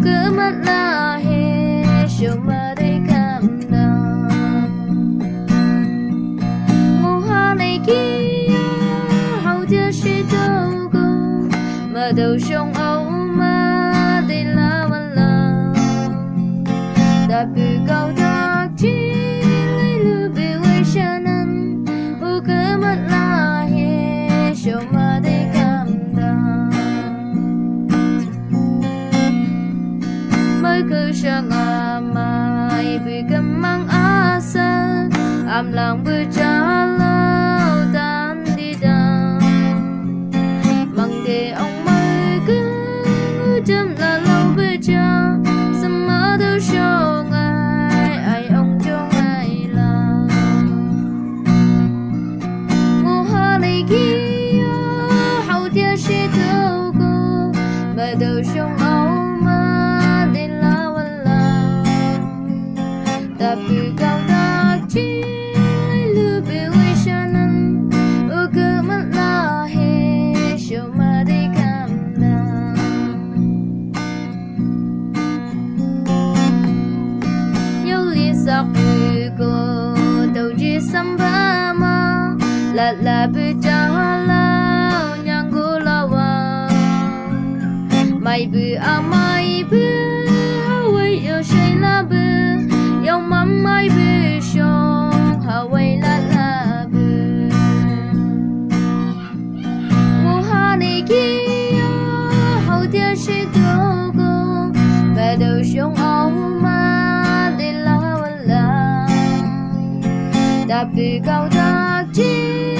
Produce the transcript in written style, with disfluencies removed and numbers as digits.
cứ mất là hè chiều mà đây cảm động mùa hoa này kia hầu chưa chỉ đâu cô mà đầu trong áo mà đây làวันlòng đã bị câu đắc chi lấy lưu bị quay cha năn hù cứ mất là hè chiều mà đây cảm động mới cứ chẳng amai bị cầm mang asa am lòng berjalan tan di dalam mang để ông mới cứ chấm là lâu berja semua đều cho ai ông cho ai làm mùa hoa này kia hậu thiên sẽ đâu cô mà đầu trong áo mà đến làวันlòng tapi kau tak cinta lebih wisanan uga malahe cuma di kamdan yêu li sắc cô đâu chỉ samba mà là berjalan yang gulawa mai bu amai bu hawai yo shay la bu yo mamai bu shong hawai la bu mùa hoa này kia hậu thiên sẽ đâu cô và đầu trong áo mà đây làวันlòng tapi kau tak cinta